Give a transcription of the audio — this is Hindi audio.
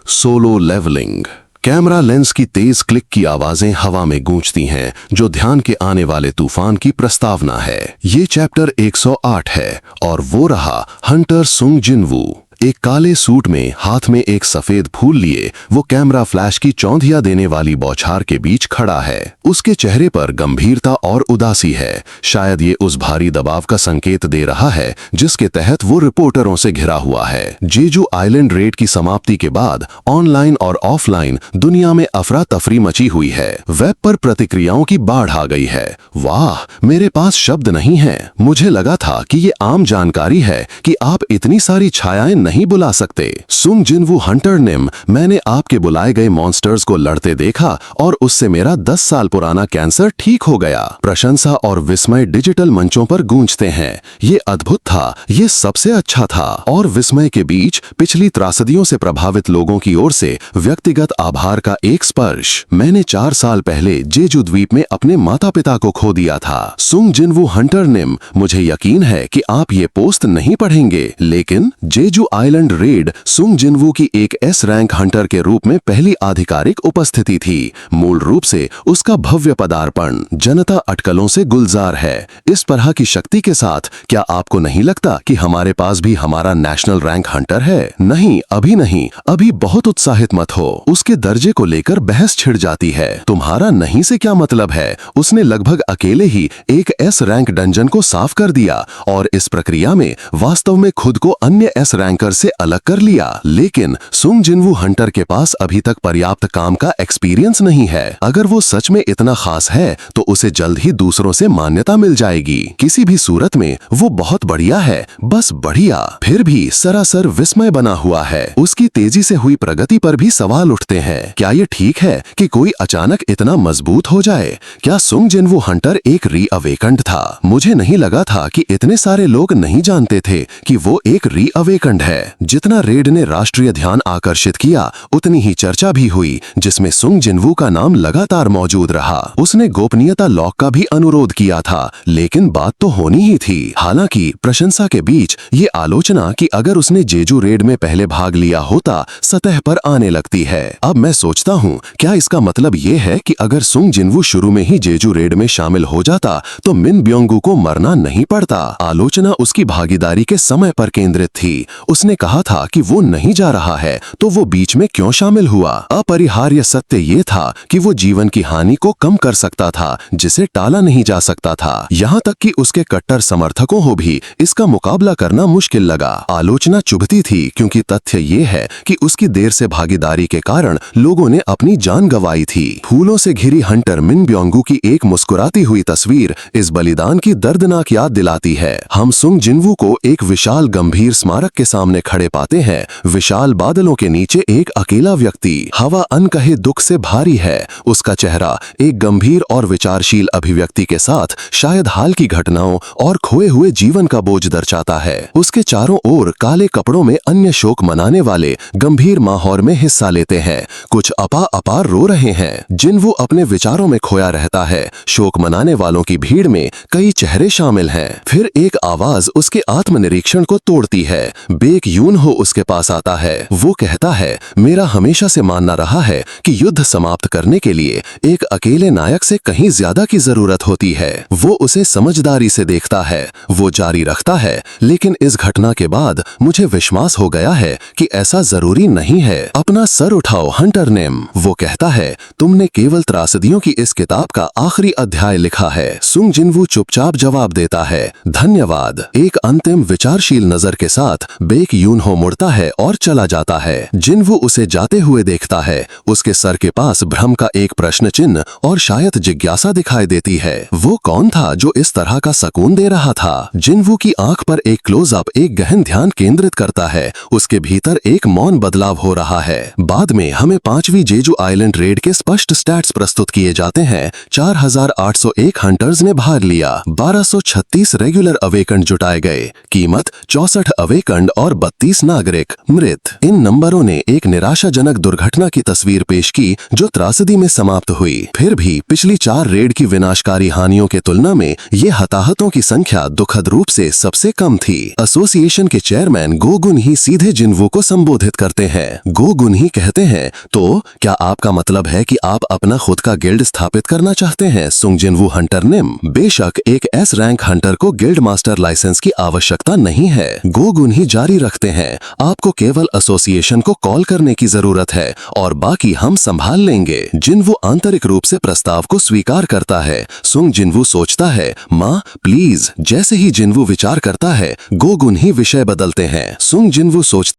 Solo levelling. कैमरा लेंस की तेज क्लिक की आवाजें हवा में गूंजती हैं, जो ध्यान के आने वाले तूफान की प्रस्तावना है। ये चैप्टर 108 है और वो रहा हंटर सुंग जिनवू। एक काले सूट में, हाथ में एक सफेद फूल लिए, वो कैमरा फ्लैश की चौंधिया देने वाली बौछार के बीच खड़ा है। उसके चेहरे पर गंभीरता और उदासी है। शायद ये उस भारी दबाव का संकेत दे रहा है जिसके तहत वो रिपोर्टरों से घिरा हुआ है। जेजू आइलैंड रेड की समाप्ति के बाद ऑनलाइन और ऑफलाइन दुनिया में अफरा तफरी मची हुई है। वेब पर प्रतिक्रियाओं की बाढ़ आ गई है। वाह, मेरे पास शब्द नहीं है। मुझे लगा था कि ये आम जानकारी है कि आप इतनी सारी छायाएं नहीं बुला सकते। सुंग जिनवू हंटर निम, मैंने आपके बुलाए गए मॉन्स्टर्स को लड़ते देखा और उससे मेरा 10 साल पुराना कैंसर ठीक हो गया। प्रशंसा और विस्मय डिजिटल मंचों पर गूंजते हैं। ये अद्भुत था, ये सबसे अच्छा था। और विस्मय के बीच पिछली त्रासदियों से प्रभावित लोगों की ओर से व्यक्तिगत आभार का एक स्पर्श। मैंने 4 साल पहले जेजू द्वीप में अपने माता पिता को खो दिया था। सुंग जिनवू हंटर निम, मुझे यकीन है कि आप ये पोस्ट नहीं पढ़ेंगे, लेकिन जेजू आइलैंड रेड सुंग जिनवू की एक एस रैंक हंटर के रूप में पहली आधिकारिक उपस्थिति थी। मूल रूप से उसका भव्य पदार्पण जनता अटकलों से गुलजार है। इस तरह की शक्ति के साथ क्या आपको नहीं लगता कि हमारे पास भी हमारा नेशनल रैंक हंटर है? नहीं, अभी नहीं। अभी बहुत उत्साहित मत हो। उसके दर्जे को लेकर बहस छिड़ जाती है। तुम्हारा नहीं से क्या मतलब है? उसने लगभग अकेले ही एक एस रैंक डंजन को साफ कर दिया और इस प्रक्रिया में वास्तव में खुद को अन्य एस रैंकर से अलग कर लिया। लेकिन सुंग जिनवू हंटर के पास अभी तक पर्याप्त काम का एक्सपीरियंस नहीं है। अगर वो सच में इतना खास है तो उसे जल्द ही दूसरों से मान्यता मिल जाएगी। किसी भी सूरत में वो बहुत बढ़िया है, बस बढ़िया। फिर भी सरासर विस्मय बना हुआ है। उसकी तेजी से हुई प्रगति पर भी सवाल उठते हैं। क्या ये ठीक है कि कोई अचानक इतना मजबूत हो जाए? क्या सुंग जिनवू हंटर एक रीअवेकंड था? मुझे नहीं लगा था कि इतने सारे लोग नहीं जानते थे कि वो एक रीअवेकंड है। जितना रेड ने राष्ट्रीय ध्यान आकर्षित किया, उतनी ही चर्चा भी हुई, जिसमें सुंग जिनवू का नाम लगातार मौजूद रहा। उसने गोपनीयता लॉक का भी अनुरोध किया था, लेकिन बात तो होनी ही थी। हालांकि प्रशंसा के बीच ये आलोचना कि अगर उसने जेजू रेड में पहले भाग लिया होता सतह पर आने लगती है। अब मैं सोचता हूँ, क्या इसका मतलब ये है कि अगर सुंग जिनवू शुरू में ही जेजू रेड में शामिल हो जाता तो मिन ब्योंगू को मरना नहीं पड़ता? आलोचना उसकी भागीदारी के समय पर केंद्रित थी। उसने कहा था कि वो नहीं जा रहा है, तो वो बीच में क्यों शामिल हुआ? अपरिहार्य सत्य ये था कि वो जीवन की हानि को कम कर सकता था, जिसे टाला नहीं जा सकता था। यहाँ तक कि उसके कट्टर समर्थकों को भी इसका मुकाबला करना मुश्किल लगा। आलोचना चुभती थी क्योंकि तथ्य ये है कि उसकी देर से भागीदारी के कारण लोगों ने अपनी जान गंवाई थी। फूलों से घिरी हंटर मिन ब्योंगू की एक मुस्कुराती हुई तस्वीर इस बलिदान की दर्दनाक याद दिलाती है। हम सुंग जिनवू को एक विशाल गंभीर स्मारक के सामने खड़े पाते हैं। विशाल बादलों के नीचे एक अकेला व्यक्ति, हवा अनकहे दुख से भारी है। उसका चेहरा एक गंभीर और विचारशील अभिव्यक्ति के साथ शायद हाल की घटनाओं और खोए हुए जीवन का बोझ दर्शाता है। उसके चारों ओर काले कपड़ों में अन्य शोक मनाने वाले गंभीर माहौल में हिस्सा लेते हैं। कुछ अपार रो रहे हैं। जिनवू अपने विचारों में खोया रहता है। शोक मनाने वालों की भीड़ में कई चेहरे शामिल हैं। फिर एक आवाज उसके आत्मनिरीक्षण को तोड़ती है। बेक यून हो उसके पास आता है। वो कहता है, मेरा हमेशा से मानना रहा है कि युद्ध समाप्त करने के लिए एक अकेले नायक से कहीं ज्यादा की जरूरत होती है। वो उसे समझदारी से देखता है। वो जारी रखता है, लेकिन इस घटना के बाद मुझे विश्वास हो गया है कि ऐसा जरूरी नहीं है। अपना सर उठाओ हंटर नेम, वो कहता है, तुमने केवल त्रासदियों की इस किताब का आखिरी अध्याय लिखा है। सुंग जिनवू चुपचाप जवाब देता है, धन्यवाद। एक अंतिम विचारशील नजर के साथ बेक यून हो मुड़ता है और चला जाता है। जिनवू उसे जाते हुए देखता है। उसके सर के पास भ्रम का एक प्रश्न चिन्ह और शायद जिज्ञासा दिखाई देती है। वो कौन था जो इस तरह का सकून दे रहा था? जिनवू की आंख पर एक क्लोजअप एक गहन ध्यान केंद्रित करता है। उसके भीतर एक मौन बदलाव हो रहा है। बाद में हमें 5वीं जेजू आइलैंड रेड के स्पष्ट स्टैट्स प्रस्तुत किए जाते हैं। 4801 हंटर्स ने भाग लिया। 1236 रेगुलर अवेकंड जुटाए गए। कीमत 64 अवेकंड और और 32 नागरिक मृत। इन नंबरों ने एक निराशाजनक दुर्घटना की तस्वीर पेश की जो त्रासदी में समाप्त हुई। फिर भी पिछली 4 रेड की विनाशकारी हानियों के तुलना में ये हताहतों की संख्या दुखद रूप से सबसे कम थी। एसोसिएशन के चेयरमैन गो गुनही सीधे जिन्वू को संबोधित करते हैं। गो गुनही कहते हैं, तो क्या आपका मतलब है कि आप अपना खुद का गिल्ड स्थापित करना चाहते हैं? सुंग जिन्वू हंटर निम, बेशक एक एस रैंक हंटर को गिल्ड मास्टर लाइसेंस की आवश्यकता नहीं है। गो गुनही जारी रखते हैं, आपको केवल एसोसिएशन को कॉल करने की जरूरत है और बाकी हम संभाल लेंगे। जिन्वू आंतरिक रूप से प्रस्ताव को स्वीकार करता है। सुंग जिन्वू सोचता है, माँ प्लीज। जैसे ही जिन्वू विचार करता है, गो गुनही विषय बदलते हैं। सुंग जिन्वू सोच